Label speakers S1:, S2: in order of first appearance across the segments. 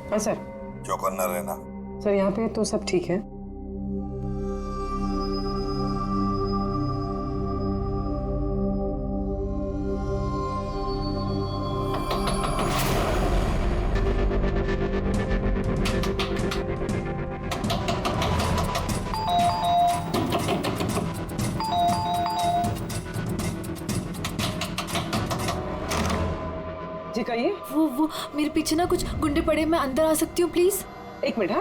S1: हाँ सर।
S2: चौकन्ना रहना।
S1: सर यहाँ पे तो सब ठीक है। जी कहिए।
S3: वो मेरे पीछे ना कुछ गुंडे पड़े, मैं अंदर आ सकती हूँ प्लीज?
S1: एक मिनट।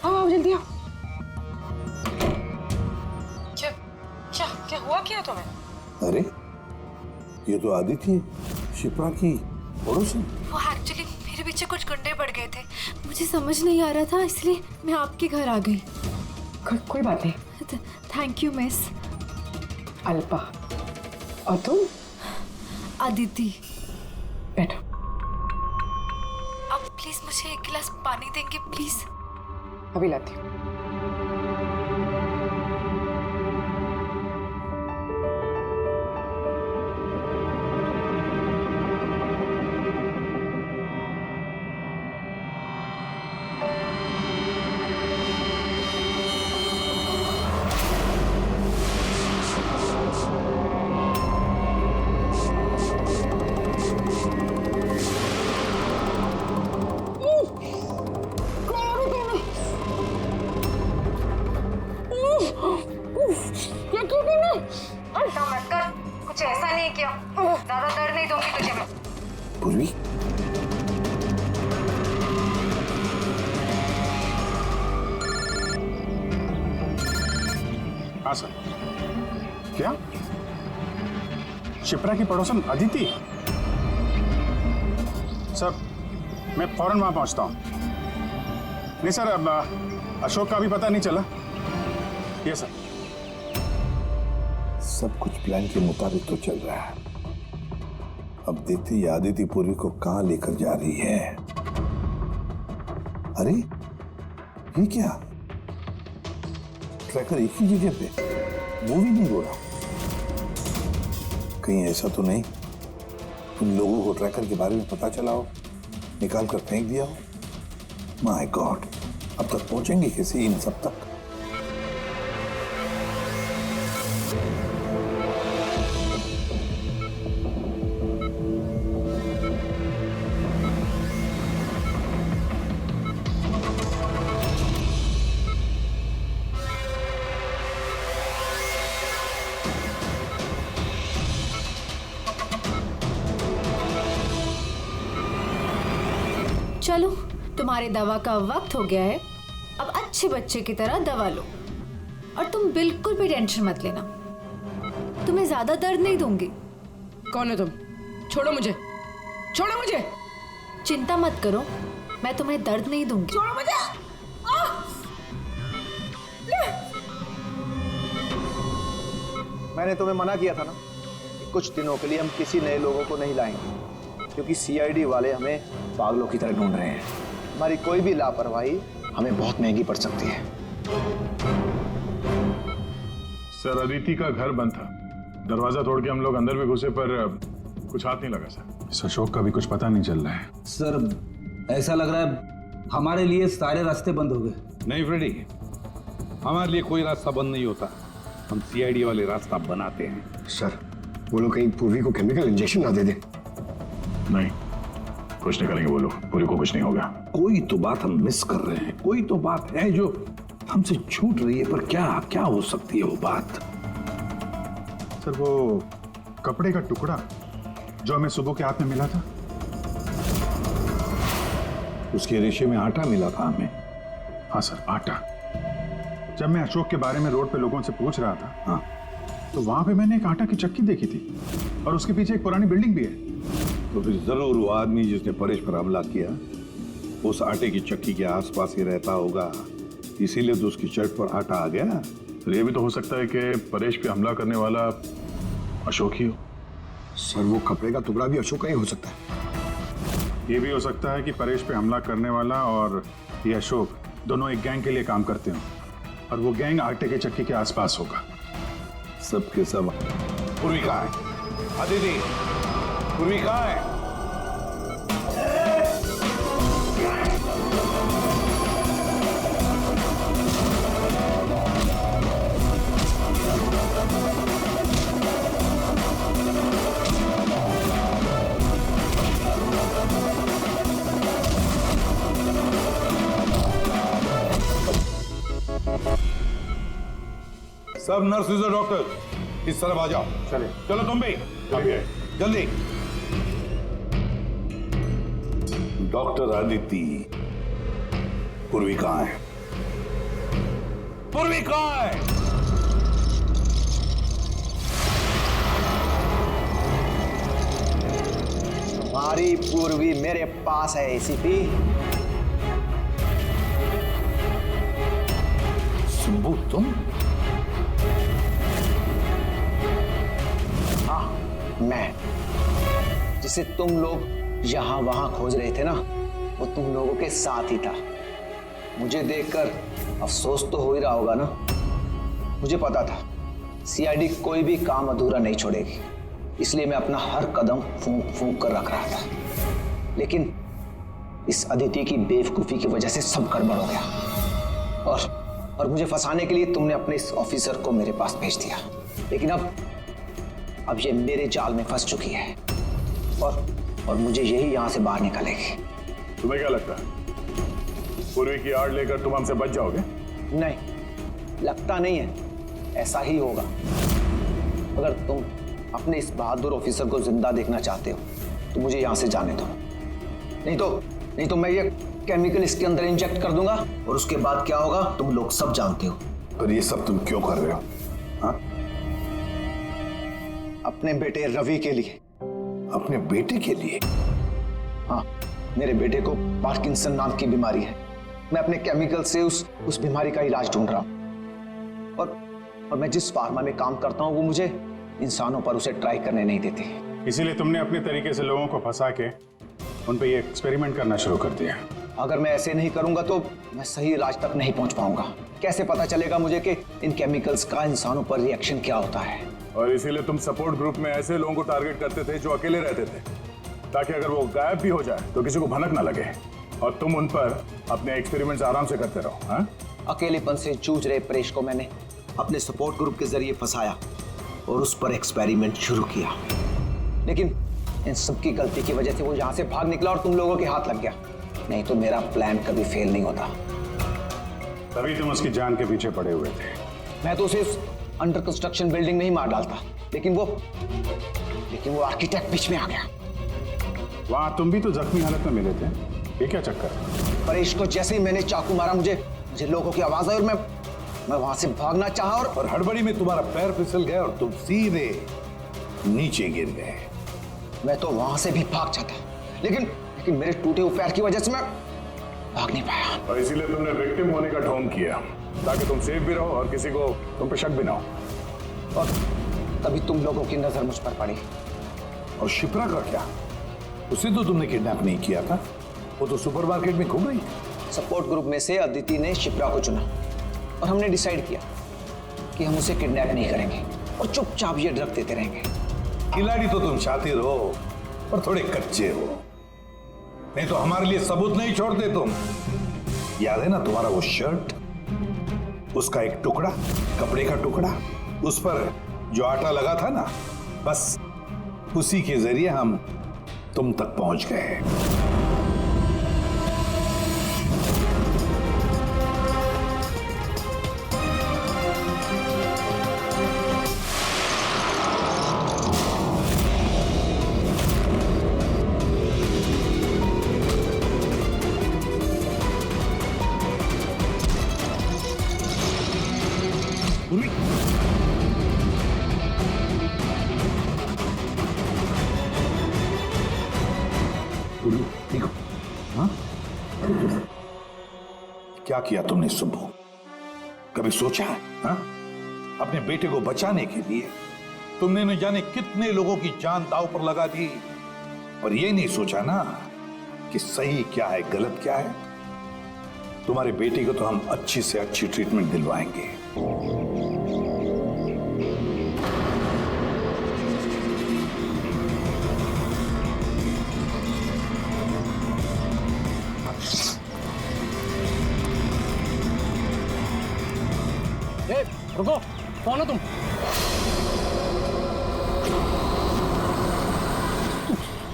S1: हाँ आओ जल्दी आओ। क्या क्या क्या हुआ क्या तुम्हें?
S2: अरे ये तो आदित्य है, शिप्रा की पड़ोसी।
S3: वो एक्चुअली मेरे पीछे कुछ गुंडे पड़ गए थे, मुझे समझ नहीं आ रहा था इसलिए मैं आपके घर आ गई।
S1: कोई बात नहीं।
S3: Thank you miss.
S1: अल्पा और तुम?
S3: अदिति।
S1: बैठो।
S3: अब प्लीज मुझे एक गिलास पानी देंगे प्लीज?
S1: अभी लाती हूँ।
S3: कुछ ऐसा नहीं किया, ज्यादा दर्द नहीं दूंगी तुझे मैं।
S2: पूर्वी
S4: हाँ सर। क्या शिप्रा की पड़ोसन अदिति? सर मैं फौरन वहां पहुंचता हूं। नहीं सर, अब अशोक का भी पता नहीं चला। ये सर।
S2: सब कुछ प्लान के मुताबिक तो चल रहा है। अब देखते ही आदित्य पूर्वी को कहां लेकर जा रही है। अरे ये क्या, ट्रैकर एक ही जगह पे मूवी नहीं हो रहा। कहीं ऐसा तो नहीं उन लोगों को ट्रैकर के बारे में पता चला हो, निकाल कर फेंक दिया हो। माय गॉड, अब तक पहुंचेंगे कैसे इन सब तक?
S3: चलो तुम्हारे दवा का वक्त हो गया है, अब अच्छे बच्चे की तरह दवा लो। और तुम बिल्कुल भी टेंशन मत लेना, तुम्हें ज्यादा दर्द नहीं दूंगी।
S1: कौन हो तुम? छोड़ो मुझे, छोड़ो मुझे।
S3: चिंता मत करो, मैं तुम्हें दर्द नहीं दूंगी।
S1: छोड़ो मुझे।
S5: मैंने तुम्हें मना किया था ना कि कुछ दिनों के लिए हम किसी नए लोगों को नहीं लाएंगे, क्योंकि सीआईडी वाले हमें पागलों की तरह ढूंढ रहे हैं। हमारी कोई भी लापरवाही हमें बहुत महंगी पड़ सकती है।
S4: सर अदिति का घर बंद था, दरवाजा तोड़ के हम लोग अंदर भी घुसे पर कुछ हाथ नहीं लगा सर। इस अशोक का भी कुछ पता नहीं चल रहा है।
S6: सर ऐसा लग रहा है हमारे लिए सारे रास्ते बंद हो गए।
S7: नहीं फ्रेडी, हमारे लिए कोई रास्ता बंद नहीं होता, हम सीआईडी वाले रास्ता बनाते हैं।
S5: सर वो लोग कहीं पूर्वी को केमिकल इंजेक्शन ना दे दें।
S4: नहीं, कुछ नहीं करेंगे वो लोग, पूरी को कुछ नहीं होगा।
S7: कोई तो बात हम मिस कर रहे हैं, कोई तो बात है जो हमसे छूट रही है, पर क्या क्या हो सकती है वो बात?
S4: सर वो कपड़े का टुकड़ा जो हमें सुबह के हाथ में मिला था,
S7: उसके रेशे में आटा मिला था हमें।
S4: हाँ सर, आटा। जब मैं अशोक के बारे में रोड पे लोगों से पूछ रहा था,
S7: हाँ,
S4: तो वहां पे मैंने एक आटा की चक्की देखी थी और उसके पीछे एक पुरानी बिल्डिंग भी है।
S7: तो फिर जरूर वो आदमी जिसने परेश पर हमला किया उस आटे की चक्की के आसपास ही रहता होगा, इसीलिए तो उसकी शर्ट पर आटा आ गया।
S4: तो ये भी तो हो सकता है कि परेश पे हमला करने वाला अशोक ही हो।
S5: सर वो कपड़े का टुकड़ा भी अशोक का ही हो सकता है।
S4: ये भी हो सकता है कि परेश पे हमला करने वाला और ये अशोक दोनों एक गैंग के लिए काम करते हो और वो गैंग आटे के चक्की के आसपास होगा।
S7: सबके सब पूर्वी कहाँ है? अदिति, पूर्वी कहाँ है? सब नर्सेज और डॉक्टर इस तरफ आ जाओ।
S4: चलिए।
S7: चलो तुम भी जल्दी। डॉक्टर अदिति, पूर्वी कहाँ है? पूर्वी कहाँ है?
S5: हमारी पूर्वी मेरे पास है एसीपी।
S7: शंभू तुम?
S5: मैं, जिसे तुम लोग यहां वहां खोज रहे थे ना, वो तुम लोगों के साथ ही था। मुझे देखकर अफसोस तो हो ही रहा होगा ना। मुझे पता था सीआईडी कोई भी काम अधूरा नहीं छोड़ेगी, इसलिए मैं अपना हर कदम फूंक फूंक कर रख रहा था। लेकिन इस अदिति की बेवकूफी की वजह से सब गड़बड़ हो गया और मुझे फंसाने के लिए तुमने अपने इस ऑफिसर को मेरे पास भेज दिया। लेकिन अब ये मेरे जाल में फंस चुकी है और मुझे यही यहां से बाहर निकालेगी।
S4: तुम्हें क्या लगता है पूर्वी की आड़ लेकर तुम हमसे बच जाओगे?
S5: नहीं, लगता नहीं है, ऐसा ही होगा। अगर तुम अपने इस बहादुर ऑफिसर को जिंदा देखना चाहते हो तो मुझे यहां से जाने दो। नहीं तो मैं ये केमिकल इसके अंदर इंजेक्ट कर दूंगा और उसके बाद क्या होगा तुम लोग सब जानते हो।
S7: पर ये सब तुम क्यों कर रहे हो? हाँ?
S5: अपने बेटे रवि के लिए।
S7: अपने बेटे के लिए?
S5: हाँ, मेरे बेटे को पार्किंसन नाम की बीमारी है। मैं अपने केमिकल से उस बीमारी का इलाज ढूंढ रहा हूं और मैं जिस फार्मा में काम करता हूं वो मुझे इंसानों पर उसे ट्राई करने नहीं देती।
S4: इसीलिए तुमने अपने तरीके से लोगों को फंसा के उन पे ये एक्सपेरिमेंट करना शुरू कर दिया।
S5: अगर मैं ऐसे नहीं करूंगा तो मैं सही इलाज तक नहीं पहुंच पाऊंगा। कैसे पता चलेगा मुझे कि इन केमिकल्स का इंसानों पर रिएक्शन क्या होता है?
S4: और इसीलिए तुम सपोर्ट ग्रुप में ऐसे लोगों को टारगेट करते थे जो अकेले रहते थे, ताकि अगर वो गायब भी हो जाए तो किसी को भनक ना लगे और तुम उन पर अपने एक्सपेरिमेंट्स आराम से करते रहो। हाँ?
S5: अकेलेपन से जूझ रहे परेश को मैंने अपने सपोर्ट ग्रुप के जरिए फंसाया और उस पर एक्सपेरिमेंट शुरू किया। लेकिन इन सबकी गलती की वजह से वो यहां से भाग निकला और तुम लोगों के हाथ लग गया। नहीं तो मेरा प्लान कभी फेल नहीं होता।
S4: तभी तुम उसकी जान के पीछे पड़े हुए थे।
S5: मैं तो उसे उस अंडर कंस्ट्रक्शन बिल्डिंग में ही मार डालता, लेकिन वो आर्किटेक्ट बीच में आ गया।
S4: वहां तुम भी तो जख्मी हालत में मिले थे, ये क्या चक्कर?
S5: परेश को जैसे ही मैंने चाकू मारा मुझे लोगों की आवाज आई और मैं वहां से भागना चाहा और
S7: हड़बड़ी में तुम्हारा पैर फिसल गया और तुम सीधे नीचे गिर गए।
S5: मैं तो वहां से भी भाग जाता, लेकिन मेरे टूटे हुए पैर की वजह से मैं भाग नहीं पाया।
S4: और इसीलिए तुमने विक्टिम होने का ढोंग किया ताकि तुम सेफ भी रहो और किसी को तुम पे शक भी ना हो।
S5: और तभी तुम लोगों की नजर मुझ पर पड़ी।
S7: और शिप्रा का क्या? उसे तो तुमने किडनैप नहीं किया था, वो तो सुपरमार्केट में घूम रही थी।
S5: सपोर्ट ग्रुप में से अदिति ने शिप्रा को चुना और हमने डिसाइड किया कि हम उसे किडनैप नहीं करेंगे और चुपचाप ये ड्रग देते रहेंगे।
S7: खिलाड़ी तो तुम शातिर हो पर थोड़े कच्चे हो, नहीं तो हमारे लिए सबूत नहीं छोड़ते तुम। याद है ना तुम्हारा वो शर्ट, उसका एक टुकड़ा, कपड़े का टुकड़ा, उस पर जो आटा लगा था ना, बस उसी के जरिए हम तुम तक पहुंच गए। देखो, हाँ? क्या किया तुमने सुब्बू? कभी सोचा है? हाँ? अपने बेटे को बचाने के लिए तुमने न जाने कितने लोगों की जान दांव पर लगा दी, पर यह नहीं सोचा ना कि सही क्या है गलत क्या है। तुम्हारे बेटे को तो हम अच्छी से अच्छी ट्रीटमेंट दिलवाएंगे।
S8: रुको, कौन हो तुम?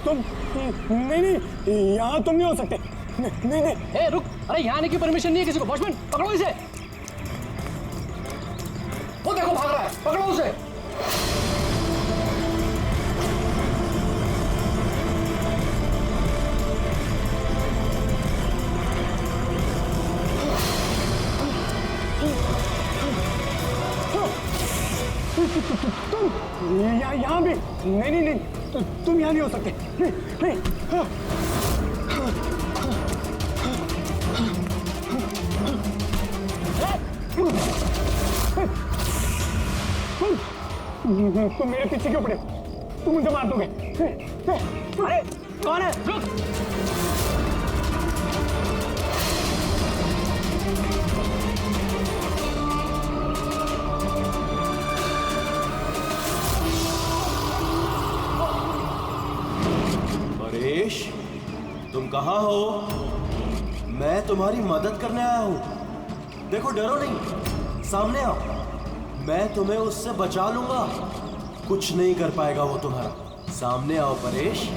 S8: तुम नहीं, यहाँ तुम नहीं हो सकते। नहीं। ए रुक, अरे यहाँ आने की परमिशन नहीं है किसी को। वॉचमैन पकड़ो इसे। वो देखो भाग रहा है, पकड़ो उसे। तुम यहाँ भी नहीं, तुम यहाँ नहीं हो सकते। नहीं। तुम मेरे पीछे क्यों पड़े? तुम मुझे मार दोगे। अरे कौन है? रुक।
S9: परेश, तुम कहाँ हो? मैं तुम्हारी मदद करने आया हूँ। देखो, डरो नहीं, सामने आओ। मैं तुम्हें उससे बचा लूंगा। कुछ नहीं कर पाएगा वो तुम्हारा। सामने आओ परेश।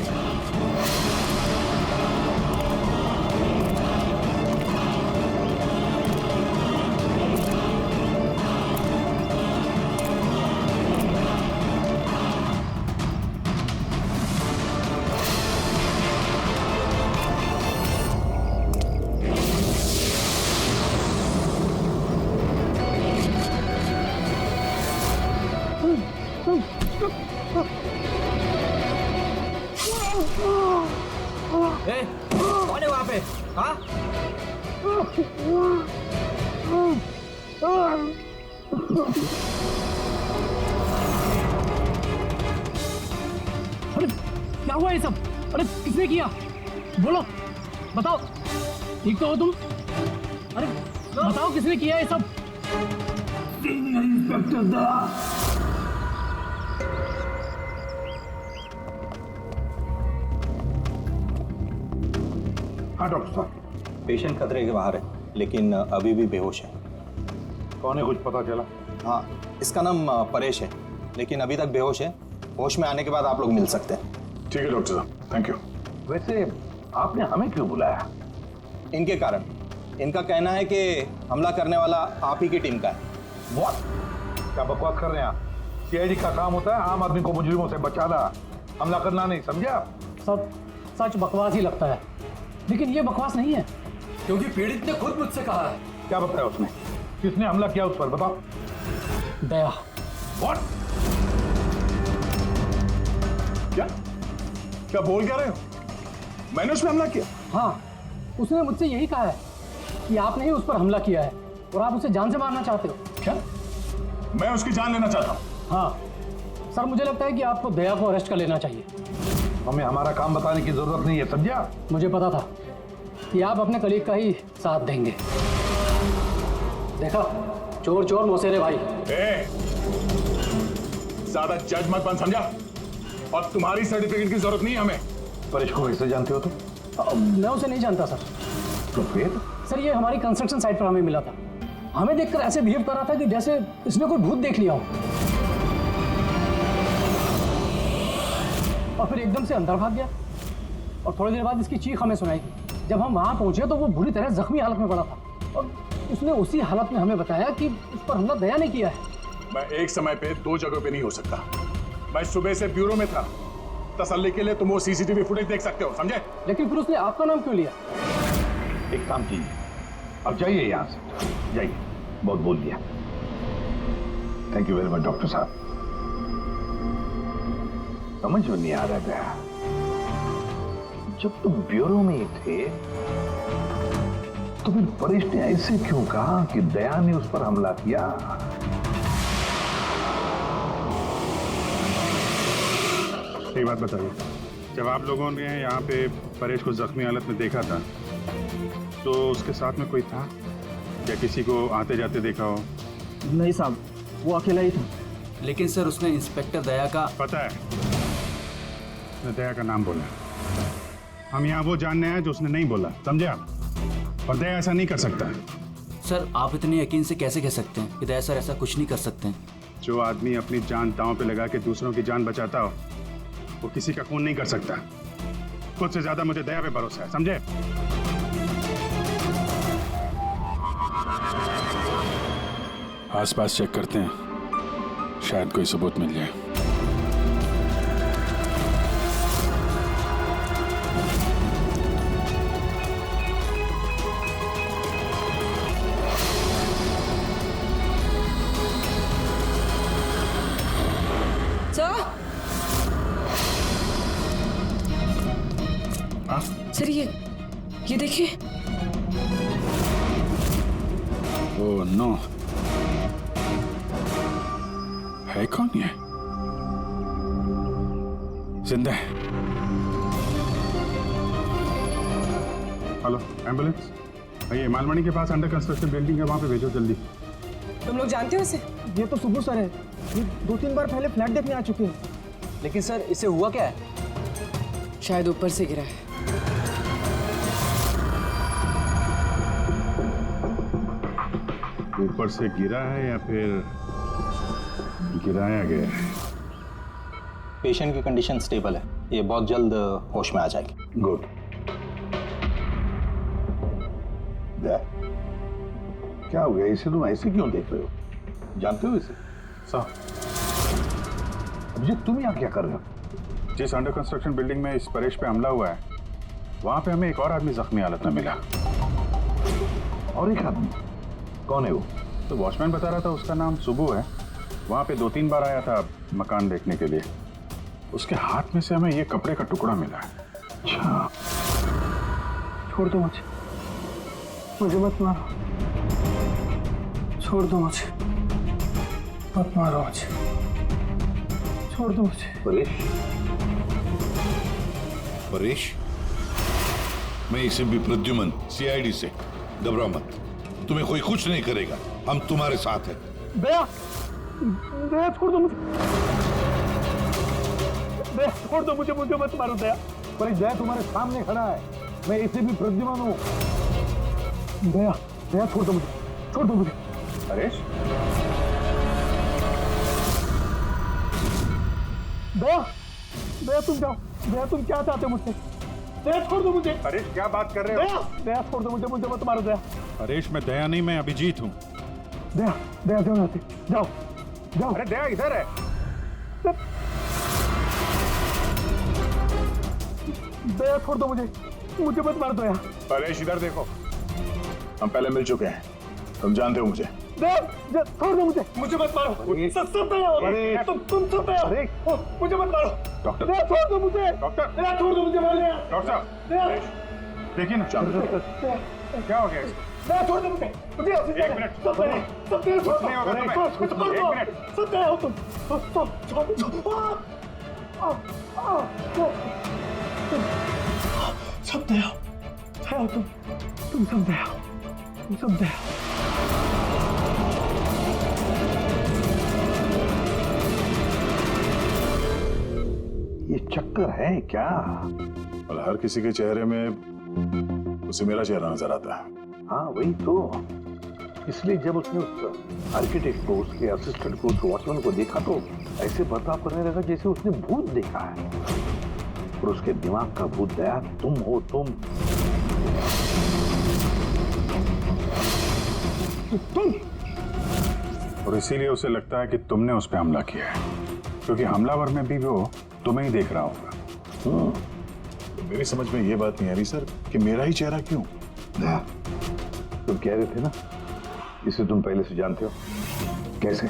S6: कौन है वहां पे? हाँ?
S8: अरे क्या हुआ ये सब? अरे किसने किया? बोलो, बताओ। ठीक तो हो तुम? अरे बताओ किसने किया ये सब?
S2: इंस्पेक्टर दा। हाँ डॉक्टर साहब।
S10: पेशेंट खतरे के बाहर है, लेकिन अभी भी बेहोश है।
S2: कौन है, कुछ पता चला?
S10: हाँ, इसका नाम परेश है, लेकिन अभी तक बेहोश है। होश में आने के बाद आप लोग मिल सकते हैं।
S4: ठीक है डॉक्टर साहब, थैंक यू।
S2: वैसे आपने हमें क्यों बुलाया?
S10: इनके कारण। इनका कहना है कि हमला करने वाला आप ही की टीम का है।
S2: What? क्या बकवास कर रहे हैं आप? सीआईडी का काम होता है आम आदमी को मुजरिमों से बचाना, हमला करना नहीं, समझे आप?
S8: सब सच बकवास ही लगता है, लेकिन ये बकवास नहीं है।
S9: क्योंकि पीड़ित ने खुद मुझसे कहा है।
S2: क्या बताया उसने? किसने हमला किया उस पर, बताओ।
S8: दया।
S2: What?
S4: क्या बोल क्या रहे हो? मैंने उसमें हमला किया?
S8: हाँ, उसने मुझसे यही कहा है कि आपने ही उस पर हमला किया है और आप उसे जान से मारना चाहते हो।
S4: क्या? मैं उसकी जान लेना चाहता हूँ?
S8: हाँ सर, मुझे लगता है कि आपको दया को अरेस्ट कर लेना चाहिए।
S2: हमें हमारा काम बताने की जरूरत नहीं है, समझा?
S8: मुझे पता था कि आप अपने कलीग का ही साथ देंगे। देखा, चोर चोर मौसेरे भाई।
S4: ज्यादा जज मत बन, समझा? और तुम्हारी सर्टिफिकेट की जरूरत नहीं है हमें।
S2: परेश को कैसे जानते हो तुम?
S8: मैं उसे नहीं जानता सर।
S2: तो फिर?
S8: सर, ये हमारी कंस्ट्रक्शन साइट पर हमें मिला था। हमें देखकर ऐसे बिहेव कर रहा था कि जैसे इसने कोई भूत देख लिया हो, और फिर एकदम से अंदर भाग गया। और थोड़ी देर बाद इसकी चीख हमें सुनाई। जब हम वहां पहुंचे तो वो बुरी तरह जख्मी हालत में पड़ा था, और उसने उसी हालत में हमें बताया कि उस पर हमला दया ने किया है।
S4: मैं एक समय पे दो जगह पे नहीं हो सकता। मैं सुबह से ब्यूरो में था। तसल्ली के लिए तुम वो सीसीटीवी फुटेज देख सकते हो, समझे?
S8: लेकिन फिर उसने आपका नाम क्यों लिया?
S2: एक काम कीजिए, अब जाइए यहाँ से, जाइए। बहुत बोल दिया। Thank you very much doctor साहब। समझ में नहीं आ रहा गया, जब तुम ब्यूरो में ही थे तो फिर परेश ने ऐसे क्यों कहा कि दया ने उस पर हमला किया?
S4: एक बात बताइए, जब आप लोगों ने यहाँ पे परेश को जख्मी हालत में देखा था तो उसके साथ में कोई था या किसी को आते जाते देखा हो?
S6: नहीं साहब, वो अकेला ही था।
S9: लेकिन सर, उसने इंस्पेक्टर दया का
S4: पता है, उसने दया का नाम बोला। हम यहाँ वो जानने आए जो उसने नहीं बोला, समझे आप? और दया ऐसा नहीं कर सकता।
S11: सर आप इतने यकीन से कैसे कह सकते हैं कि दया सर ऐसा कुछ नहीं कर सकते हैं?
S4: जो आदमी अपनी जान दांव पे लगा के दूसरों की जान बचाता हो वो किसी का खून नहीं कर सकता। खुद से ज्यादा मुझे दया पे भरोसा है, समझे? आसपास चेक करते हैं, शायद कोई सबूत मिल जाए।
S1: सर ये देखिए।
S4: ओह नो, है कौन ये? जिंदा है। हेलो एम्बुलेंस, ये मालमणी के पास अंडर कंस्ट्रक्शन बिल्डिंग है, वहां पे भेजो जल्दी।
S1: तुम लोग जानते हो इसे?
S8: ये तो सुबह सर है, ये 2-3 बार पहले फ्लैट देखने आ चुके हैं।
S11: लेकिन सर इसे हुआ क्या है?
S1: शायद ऊपर से गिरा है।
S4: ऊपर से गिरा है या फिर गिराया गया है?
S10: पेशेंट की कंडीशन स्टेबल है, ये बहुत जल्द होश में आ जाएगी।
S2: गुड। क्या हो गया? इसे तुम ऐसे क्यों देख रहे हो? जानते हो इसे?
S4: साहब,
S2: अभिजीत तुम यहाँ क्या कर रहे हो?
S4: जिस अंडर कंस्ट्रक्शन बिल्डिंग में इस परेश पे हमला हुआ है, वहां पे हमें एक और आदमी जख्मी हालत में मिला।
S2: और एक आदमी? कौन है वो?
S4: तो वॉचमैन बता रहा था उसका नाम सुबू है। वहां पे 2-3 बार आया था मकान देखने के लिए। उसके हाथ में से हमें ये कपड़े का टुकड़ा मिला है।
S2: अच्छा,
S8: छोड़ दो मुझे मत मारो, छोड़ दो मुझे, मत मारो मुझे, छोड़ दो मुझे।
S2: परेश,
S7: परेश, मैं इसे भी प्रद्युमन सीआईडी से। घबराओ मत, तुम्हें कोई कुछ नहीं करेगा, हम तुम्हारे साथ हैं।
S8: दया, दया छोड़ दो मुझे, दया छोड़ दो मुझे, मुझे मत मारो दया।
S2: परेश दया तुम्हारे सामने खड़ा है, मैं इसे भी प्रद्युमन हूँ।
S8: दया, दया छोड़ दो मुझे, छोड़ दो मुझे।
S4: परेश,
S8: दया, दया तुम जाओ, दया तुम क्या चाहते हो मुझसे? दया छोड़ दो मुझे।
S4: परेश क्या बात कर रहे हो?
S8: दया, दया छोड़ दो मुझे, मुझे मत मारो दया।
S4: परेश मैं दया नहीं, मैं अभिजीत हूँ।
S8: दया, दया जाओ यहाँ से, जाओ, जाओ।
S4: अरे दया इधर है।
S8: दया छोड़ दो मुझे, मुझे मत मार दो यार।
S4: परेश इधर देखो, हम पहले मिल चुके हैं, तुम जानते हो मुझे।
S8: दया, छोड़ दो मुझे, मुझे मत मारो। सब दया हो, तुम सब दया हो, मुझे मत मारो।
S4: डॉक्टर,
S8: दया छोड़ दो मुझे,
S4: डॉक्टर,
S8: दया छोड़ दो मुझे, मार दया।
S4: डॉक्टर साहब,
S8: दया,
S4: देखिए ना क्या हो गया इसको?
S8: दया छोड़ दो मुझे, मुझे
S4: एक मिनट,
S8: सब दया छोड़ दो,
S4: कुछ नहीं होगा तुम्हें।
S8: कुछ कर दो,
S4: एक मिनट।
S8: सब दया हो तुम, सब दया हो तुम सब दया हो, तुम सब दया हो।
S2: ये चक्कर है क्या?
S4: और हर किसी के चेहरे में उसे मेरा चेहरा नजर आता है।
S2: हाँ वही तो, इसलिए जब उसने उस आर्किटेक्ट को, उसके असिस्टेंट को, उस वॉचमैन को देखा तो ऐसे बर्ताव करने लगा जैसे उसने भूत देखा है। और उसके दिमाग का भूत दया तुम हो, तुम।
S4: और इसीलिए उसे लगता है कि तुमने उस पर हमला किया है, क्योंकि हमलावर में भी वो तुम्हें ही देख रहा होगा। तो मेरी समझ में ये बात नहीं आ रही सर कि मेरा ही चेहरा क्यों?
S2: दया, तुम कह रहे थे ना इसे तुम पहले से जानते हो, कैसे?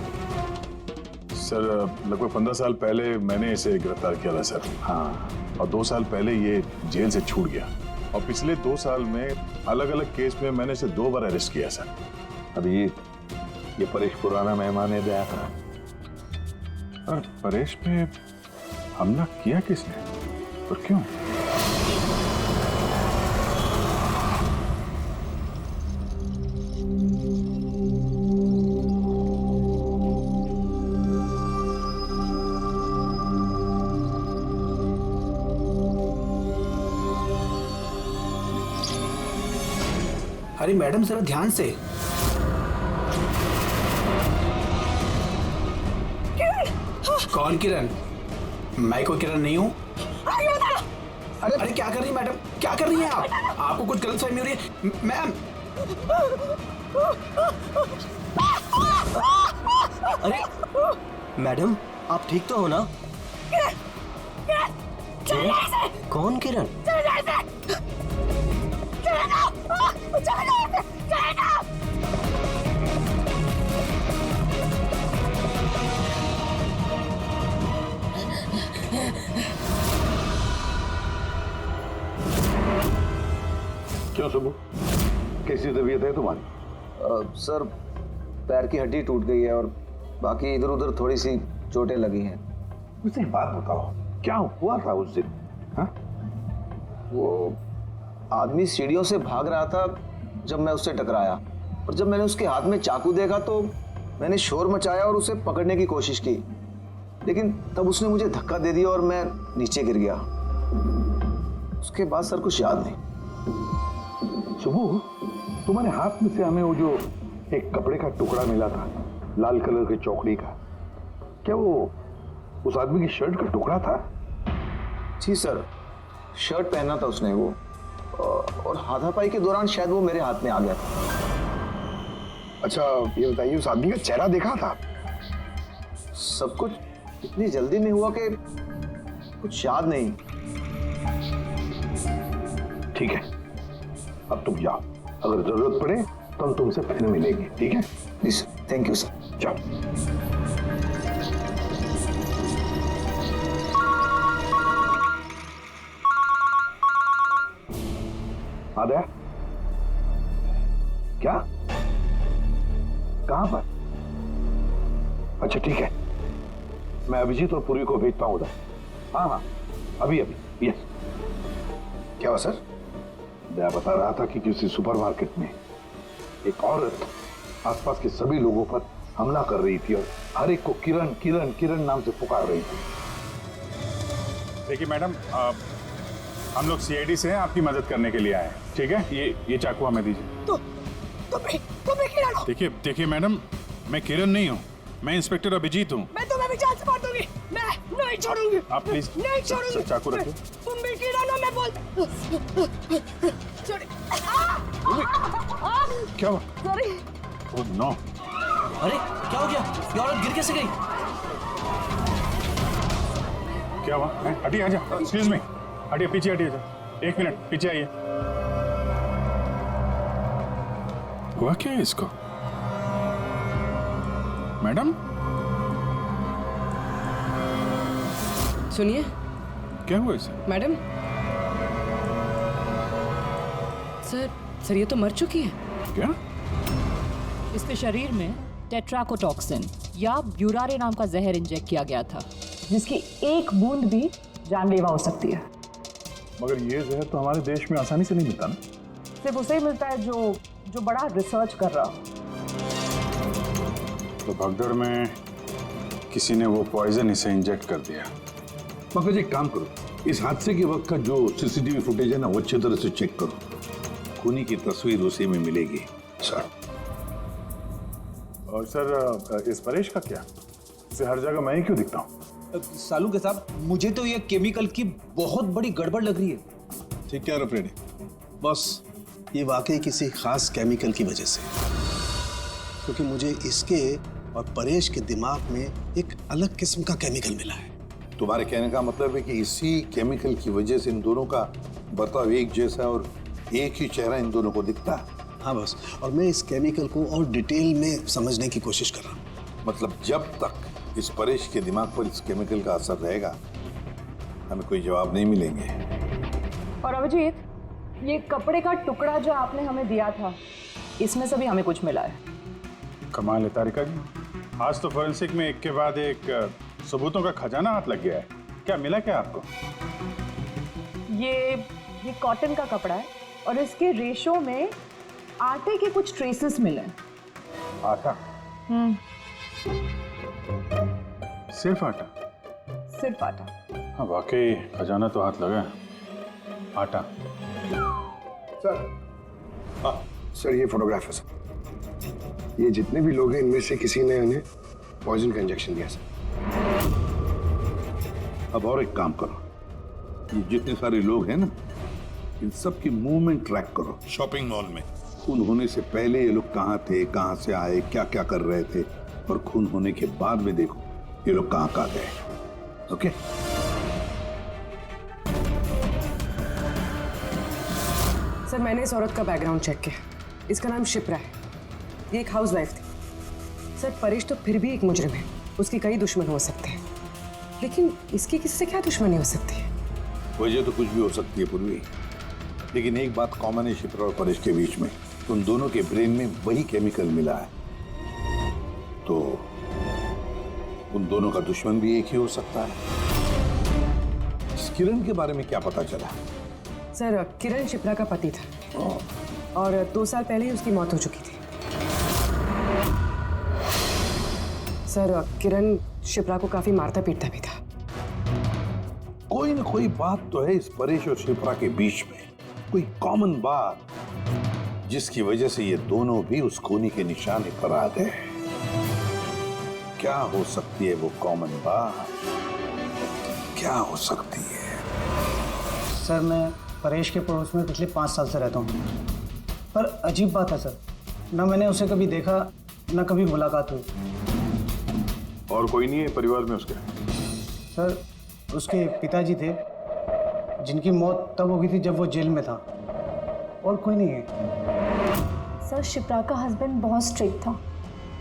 S4: सर लगभग 15 साल पहले मैंने इसे गिरफ्तार किया था सर।
S2: हाँ,
S4: और 2 साल पहले ये जेल से छूट गया, और पिछले 2 साल में अलग अलग केस में मैंने इसे 2 बार अरेस्ट किया सर।
S2: अभी ये परेश पुराना मेहमान है दया का।
S4: और परेश पे हमला किया किसने और क्यों?
S11: अरे मैडम जरा ध्यान से। कौन किरण? मैं कोई किरण नहीं हूँ। अरे क्या कर रही है मैडम? क्या कर रही हैं आप? आपको कुछ गलतफहमी हो रही है मैम।
S9: अरे मैडम, आप ठीक तो हो ना? कौन किरण?
S2: क्यों सुबह, कैसी तबीयत है तुम्हारी?
S5: सर, पैर की हड्डी टूट गई है और बाकी इधर उधर थोड़ी सी चोटें लगी हैं।
S2: मुझे एक बात बताओ, क्या हुआ था उस दिन? हाँ?
S5: वो आदमी सीढ़ियों से भाग रहा था जब मैं उससे टकराया, और जब मैंने उसके हाथ में चाकू देखा तो मैंने शोर मचाया और उसे पकड़ने की कोशिश की, लेकिन तब उसने मुझे धक्का दे दिया और मैं नीचे गिर गया। उसके बाद सर कुछ याद नहीं।
S2: सुबह, तुम्हारे हाथ में से हमें वो जो एक कपड़े का टुकड़ा मिला था, लाल कलर की चौकड़ी का, क्या वो उस आदमी की शर्ट का टुकड़ा था?
S5: जी सर, शर्ट पहना था उसने वो, और हाथापाई के दौरान शायद वो मेरे हाथ में आ गया था।
S2: अच्छा, ये बताइए, उस आदमी का चेहरा देखा था?
S5: सब कुछ इतनी जल्दी में हुआ कि कुछ याद नहीं।
S2: ठीक है, अब तुम जाओ, अगर जरूरत पड़े तो हम तुमसे फिर मिलेंगे, ठीक है?
S5: Please, thank you sir.
S2: जाओ। आद्या, क्या? कहां पर? अच्छा ठीक है, मैं अभिजीत और पूर्वी को भेजता हूं उधर। हाँ, अभी यस। क्या हुआ सर? मैं बता रहा था कि किसी सुपरमार्केट में एक औरत आसपास के सभी लोगों पर हमला कर रही थी और हर एक को किरण किरण किरण नाम से पुकार रही थी।
S4: देखिए मैडम, हम लोग सीआईडी से हैं, आपकी मदद करने के लिए आए हैं, ठीक है? ये चाकू हमें दीजिए। देखिए मैडम, मैं किरण नहीं हूँ, मैं इंस्पेक्टर अभिजीत हूँ।
S1: मैं तुम्हें भी जान से मार दूंगी। मैं नहीं छोड़ूंगी।
S4: आप प्लीज
S1: नहीं छोड़ूंगी।
S4: चाकू रखिए।
S1: तुम भी किरण हो, मैं बोल।
S4: क्या हुआ?
S1: सॉरी।
S4: Oh no.
S9: अरे क्या हो गया? ये औरत गिर कैसे गई?
S4: क्या हुआ? हटिए, आजा। एक्सक्यूज मी, हटिए, पीछे हटिए। एक मिनट पीछे आइए। हुआ क्या है इसको? मैडम
S1: सुनिए।
S4: क्या हुआ इसे?
S1: मैडम, सर ये तो मर चुकी है।
S4: क्या?
S12: इसके शरीर में टेट्राकोटॉक्सिन या ब्यूरारे नाम का जहर इंजेक्ट किया गया था, जिसकी एक बूंद भी जानलेवा हो सकती है।
S4: मगर ये जहर तो हमारे देश में आसानी से नहीं मिलता ना?
S12: सिर्फ उसे ही मिलता है जो बड़ा रिसर्च कर रहा हो।
S4: तो भगदड़ में किसी ने वो पॉइजन इसे इंजेक्ट कर दिया।
S2: मगर एक काम करो, इस हादसे के वक्त का जो सीसीटीवी फुटेज है ना, वो अच्छी तरह से चेक करो। खूनी की तस्वीर उसी में मिलेगी सर।
S4: और सर, इस परेश का क्या? इसे हर जगह मैं ही क्यों दिखता हूँ?
S6: सालू के साहब, मुझे तो ये केमिकल की बहुत बड़ी गड़बड़ लग रही है।
S13: ठीक है रेडी बस, ये वाकई किसी खास केमिकल की वजह से, क्योंकि मुझे इसके और परेश के दिमाग में एक अलग किस्म का केमिकल मिला है।
S7: तुम्हारे कहने का मतलब है कि इसी केमिकल की वजह से इन दोनों का बर्ताव एक जैसा और एक ही चेहरा इन दोनों को दिखता है।
S13: हाँ बस, और मैं इस केमिकल को और डिटेल में समझने की कोशिश कर रहा हूँ।
S7: मतलब जब तक इस परेश के दिमाग पर इस केमिकल का असर रहेगा, हमें कोई जवाब नहीं मिलेंगे।
S12: और अभिजीत, ये कपड़े का टुकड़ा जो आपने हमें दिया था, इसमें से भी हमें कुछ मिला है।
S4: कमाल है तारिका जी, आज तो फोरेंसिक में एक के बाद एक सबूतों का खजाना हाथ लग गया है। क्या मिला क्या आपको?
S12: ये कॉटन का कपड़ा है और इसके रेशों में आटे के कुछ ट्रेसेस मिले।
S4: आटा? सिर्फ आटा?
S12: सिर्फ आटा।
S4: हाँ वाकई खजाना तो हाथ लगा है। आटा।
S14: सर ये फोटोग्राफ है सर। ये जितने भी लोग हैं इनमें से किसी ने उन्हें पॉइजन का इंजेक्शन दिया सर।
S2: अब और एक काम करो, ये जितने सारे लोग हैं ना, इन सब की मूवमेंट ट्रैक करो शॉपिंग मॉल में। खून होने से पहले ये लोग कहाँ थे, कहाँ से आए, क्या क्या कर रहे थे, और खून होने के बाद में देखो ये लोग कहाँ कहाँ गए। ओके?
S1: सर मैंने इस औरत का बैकग्राउंड चेक किया, इसका नाम शिप्रा है, ये एक हाउसवाइफ थी। सर परेश तो फिर भी एक मुजरिम है, उसके कई दुश्मन हो सकते हैं, लेकिन इसकी किससे क्या दुश्मनी हो सकती है?
S2: वजह तो कुछ भी हो सकती है पूर्वी, लेकिन एक बात कॉमन है शिप्रा और परेश के बीच में, उन दोनों के ब्रेन में वही केमिकल मिला है, तो उन दोनों का दुश्मन भी एक ही हो सकता है। इस किरण के बारे में क्या पता चला?
S1: सर किरण शिप्रा का पति था और 2 साल पहले ही उसकी मौत हो चुकी थी। सर किरण शिप्रा को काफी मारता पीटता भी था।
S2: कोई ना कोई बात तो है इस परेश और शिप्रा के बीच में, कोई कॉमन बात, जिसकी वजह से ये दोनों भी उस खूनी के निशाने पर आ गए। क्या हो सकती है वो कॉमन बात? क्या हो सकती है?
S8: सर मैं परेश के पड़ोस में पिछले 5 साल से रहता हूँ, पर अजीब बात है सर, ना मैंने उसे कभी देखा ना कभी मुलाकात हुई।
S4: और कोई नहीं है परिवार में उसके?
S8: सर उसके पिताजी थे, जिनकी मौत तब हो गई थी जब वो जेल में था, और कोई नहीं है।
S3: सर शिप्रा का हस्बैंड बहुत स्ट्रिक्ट था,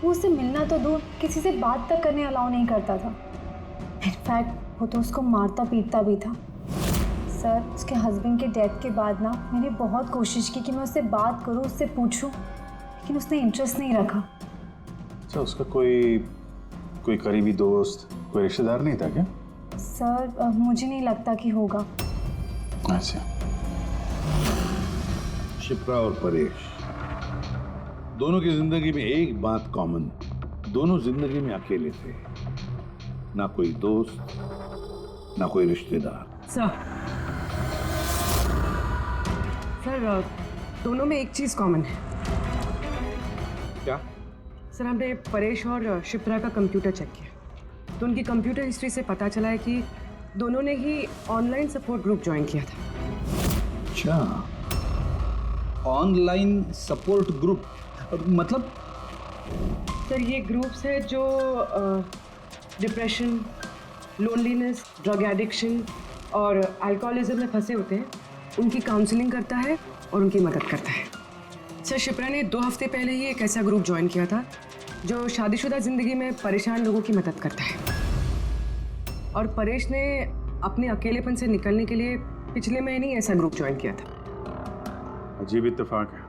S3: वो उससे मिलना तो दूर किसी से बात तक करने अलाउ नहीं करता था। इनफैक्ट वो तो उसको मारता पीटता भी था। सर उसके हस्बैंड के डेथ के बाद ना मैंने बहुत कोशिश की कि मैं उससे बात करूं, उससे पूछूं, लेकिन उसने इंटरेस्ट नहीं रखा।
S4: अच्छा उसका कोई करीबी दोस्त, कोई रिश्तेदार नहीं था क्या?
S3: सर मुझे नहीं लगता कि होगा।
S4: अच्छा।
S2: शिप्रा और परेश दोनों की जिंदगी में एक बात कॉमन, दोनों जिंदगी में अकेले थे, ना कोई दोस्त ना कोई रिश्तेदार।
S1: सर दोनों में एक चीज कॉमन है।
S2: क्या?
S1: सर हमने परेश और शिप्रा का कंप्यूटर चेक किया, तो उनकी कंप्यूटर हिस्ट्री से पता चला है कि दोनों ने ही ऑनलाइन सपोर्ट ग्रुप ज्वाइन किया था।
S2: अच्छा,
S6: ऑनलाइन सपोर्ट ग्रुप मतलब?
S1: सर ये ग्रुप्स है जो डिप्रेशन, लोनलीनेस, ड्रग एडिक्शन और अल्कोहलिज्म में फंसे होते हैं, उनकी काउंसलिंग करता है और उनकी मदद करता है। सर शिप्रा ने 2 हफ्ते पहले ही एक ऐसा ग्रुप ज्वाइन किया था जो शादीशुदा जिंदगी में परेशान लोगों की मदद करता है, और परेश ने अपने अकेलेपन से निकलने के लिए पिछले महीने ही ऐसा ग्रुप ज्वाइन किया था।
S4: अजीब इत्तेफाक है,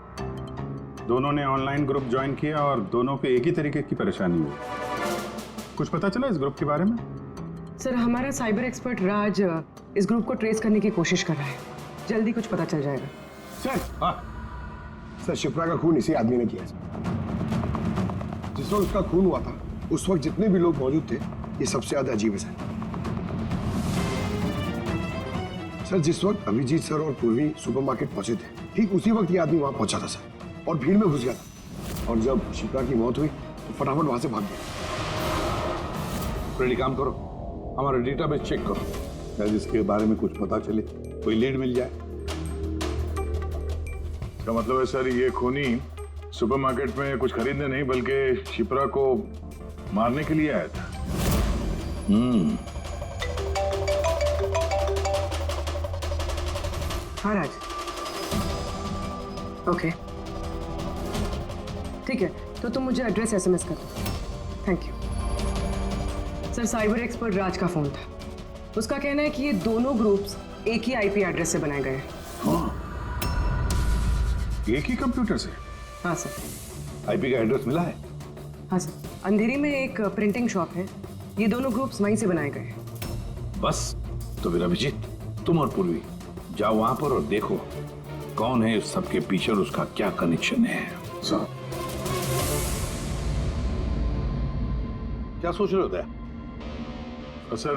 S4: दोनों ने ऑनलाइन ग्रुप ज्वाइन किया और दोनों को एक ही तरीके की परेशानी हुई। कुछ पता चला इस ग्रुप के बारे में?
S1: सर हमारा साइबर एक्सपर्ट राज इस ग्रुप को ट्रेस करने की कोशिश कर रहा है, जल्दी कुछ पता चल जाएगा।
S14: सर सर शिप्रा का खून इसी आदमी ने किया। जिस वक्त उसका खून हुआ था उस वक्त जितने भी लोग मौजूद थे, ये सबसे ज्यादा अजीब है सर। जिस वक्त अभिजीत सर और पूर्वी सुपरमार्केट पहुंचे थे, ठीक उसी वक्त ये आदमी वहां पहुंचा था सर, और भीड़ में घुस गया था, और जब शिप्रा की मौत हुई तो फटाफट वहां से भाग गया।
S2: फ्रेडी काम करो, हमारा डेटाबेस चेक करो, शायद इसके बारे में कुछ पता चले, कोई लीड मिल जाए।
S4: इसका मतलब है सर ये खूनी सुपरमार्केट में कुछ खरीदने नहीं बल्कि शिप्रा को मारने के लिए आया था।
S1: हाँ राज, ओके ठीक है, तो तुम मुझे एड्रेस SMS कर दो। Thank you. Sir cyber expert Raj का फोन था, उसका कहना है कि ये दोनों ग्रुप्स एक ही IP एड्रेस से बनाए गए हैं।
S4: एक ही कंप्यूटर से?
S1: हाँ सर।
S2: IP का एड्रेस मिला है?
S1: हाँ सर, अंधेरी में एक प्रिंटिंग शॉप है, ये दोनों ग्रुप्स वहीं से बनाए गए हैं।
S2: बस, तो फिर अभिजीत तुम और पूर्वी जाओ वहां पर और देखो कौन है इस सबके पीछे और उसका क्या कनेक्शन है।
S4: सर
S2: क्या सोच रहे होते हैं?
S4: सर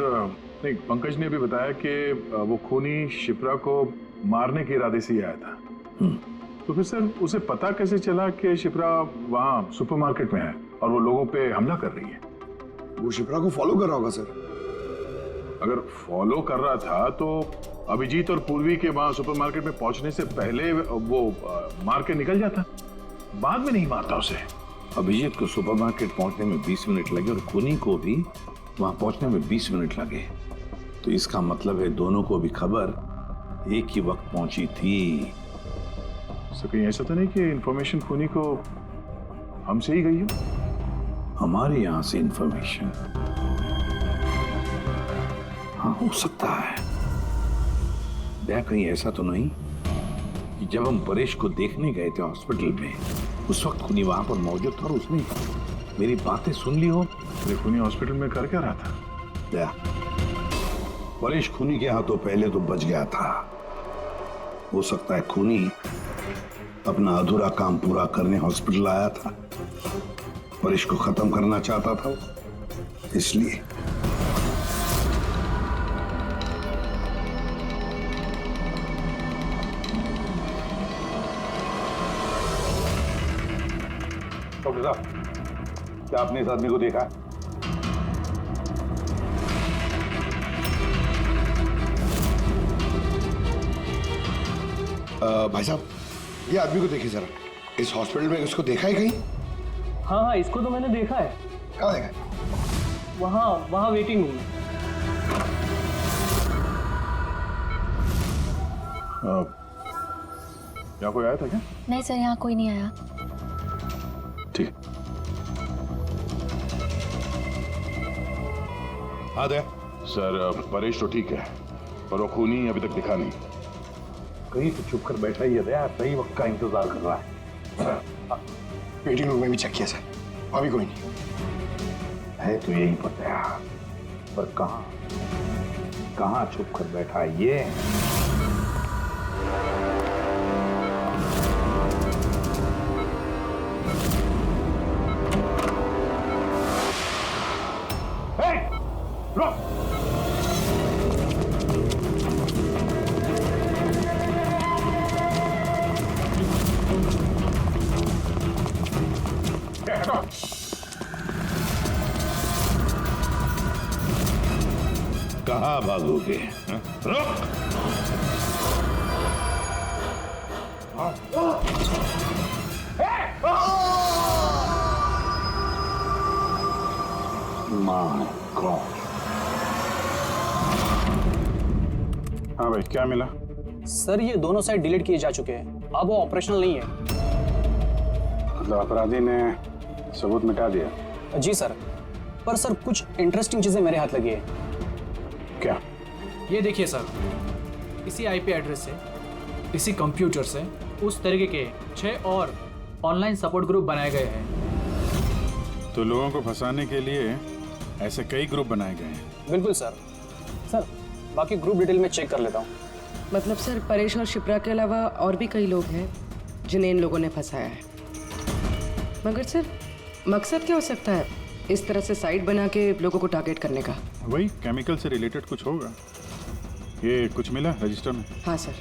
S4: नहीं, पंकज ने भी बताया कि वो खूनी शिप्रा को मारने के इरादे से ही आया था। तो फिर सर उसे पता कैसे चला कि शिप्रा वहाँ सुपरमार्केट में है और वो लोगों पे हमला कर रही है?
S14: वो शिप्रा को फॉलो कर रहा होगा सर।
S4: अगर फॉलो कर रहा था तो अभिजीत और पूर्वी के वहां सुपरमार्केट में पहुंचने से पहले वो मार के निकल जाता, बाद में नहीं मारता उसे।
S2: अभिजीत को सुपरमार्केट पहुंचने में 20 मिनट लगे और खूनी को भी वहां पहुंचने में 20 मिनट लगे, तो इसका मतलब है दोनों को भी खबर एक ही वक्त पहुंची थी।
S4: तो कहीं ऐसा तो नहीं कि इंफॉर्मेशन खूनी को हमसे ही गई हो?
S2: हमारे यहां से इंफॉर्मेशन? हाँ, हो सकता है। क्या कहीं ऐसा तो नहीं कि जब हम परेश को देखने गए थे हॉस्पिटल में, उस वक्त खूनी वहां पर मौजूद था और उसने मेरी बातें सुन ली हो?
S4: अरे खूनी हॉस्पिटल में कर क्या रहा था?
S2: क्या परेश खूनी के हाथों पहले तो बच गया था। हो सकता है खूनी अपना अधूरा काम पूरा करने हॉस्पिटल आया था, परेश को खत्म करना चाहता था इसलिए।
S7: डॉक्टर साहब, क्या आपने इस आदमी को देखा है?
S14: भाई साहब, ये आदमी को देखिए जरा, इस हॉस्पिटल में उसको देखा है कहीं?
S8: हाँ हाँ, इसको तो मैंने देखा है।
S14: कहाँ देखा है?
S8: वहाँ वेटिंग रूम में।
S4: यहाँ कोई आया था क्या?
S3: नहीं सर, यहाँ कोई नहीं आया।
S4: ठीक।
S7: हाँ दे
S4: सर, परेश तो ठीक है पर वो खूनी अभी तक दिखा नहीं।
S2: कहीं तो चुप कर बैठा ही है दया, सही वक्त का इंतजार कर रहा है।
S14: वेटिंग रूम में भी चेक किया सर, अभी कोई नहीं
S2: है। तो यही पता है, पर कहाँ छुप कर बैठा है ये? कहाँ भागोगे? रुक! My God!
S4: हाँ भाई, क्या मिला?
S8: सर, ये दोनों साइड डिलीट किए जा चुके हैं, अब वो ऑपरेशनल नहीं है।
S4: मतलब अपराधी ने सबूत मिटा दिया?
S8: जी सर, पर सर कुछ इंटरेस्टिंग चीजें मेरे हाथ लगी है।
S4: क्या?
S11: ये देखिए सर, इसी आईपी एड्रेस से, इसी कंप्यूटर से उस तरीके के 6 और ऑनलाइन सपोर्ट ग्रुप बनाए गए हैं।
S4: तो लोगों को फंसाने के लिए ऐसे कई ग्रुप बनाए गए हैं?
S8: बिल्कुल सर। सर, बाकी ग्रुप डिटेल में चेक कर लेता हूँ।
S1: मतलब सर, परेश और शिप्रा के अलावा और भी कई लोग हैं जिन्हें इन लोगों ने फंसाया है। मगर सर, मकसद क्या हो सकता है इस तरह से साइट बना के लोगों को टारगेट करने का?
S4: वही केमिकल से रिलेटेड कुछ होगा। ये कुछ मिला रजिस्टर में?
S1: हाँ सर।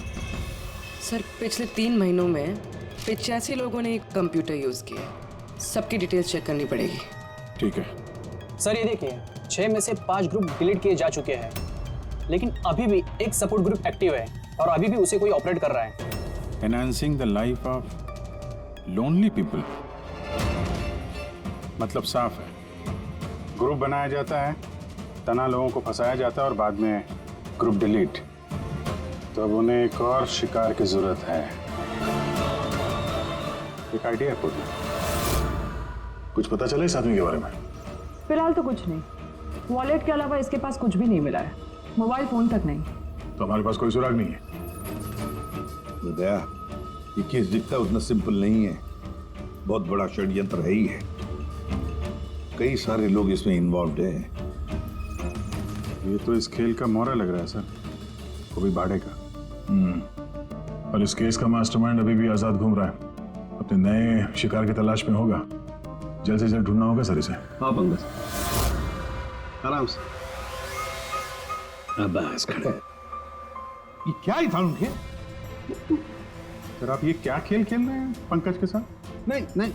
S1: सर, पिछले 3 महीनों में 85 लोगों ने कंप्यूटर यूज़ किया है। सबकी डिटेल्स चेक करनी पड़ेगी।
S4: ठीक है
S8: सर, ये देखिए, 6 में से 5 ग्रुप डिलीट किए जा चुके हैं, लेकिन अभी भी एक सपोर्ट ग्रुप एक्टिव है और अभी भी उसे कोई ऑपरेट कर रहा है।
S4: Enhancing the life of lonely people, मतलब साफ है, ग्रुप बनाया जाता है, तना लोगों को फंसाया जाता है और बाद में ग्रुप डिलीट। तो अब उन्हें एक और शिकार की जरूरत है। एक आइडिया है पूर्ण? कुछ पता चला इस आदमी के बारे में?
S12: फिलहाल तो कुछ नहीं। वॉलेट के अलावा इसके पास कुछ भी नहीं मिला है, मोबाइल फोन तक नहीं।
S4: तो हमारे पास कोई सुराग नहीं है।
S2: दया, ये केस दिखता उतना सिंपल नहीं है, बहुत बड़ा षड्यंत्र है ही है। कई सारे लोग इसमें इन्वॉल्व हैं।
S4: ये तो इस खेल का मोहरा लग रहा है सर, वो भी भाड़े का। और इस केस का मास्टरमाइंड अभी भी आजाद घूम रहा है, अपने नए शिकार की तलाश में होगा। जल्द से जल्द ढूंढना होगा सर इसे।
S13: हाँ पंकज, आराम से।
S2: बस खड़े।
S7: ये क्या ही था उनके?
S4: सर, आप ये क्या खेल खेल रहे हैं पंकज के साथ?
S13: नहीं नहीं,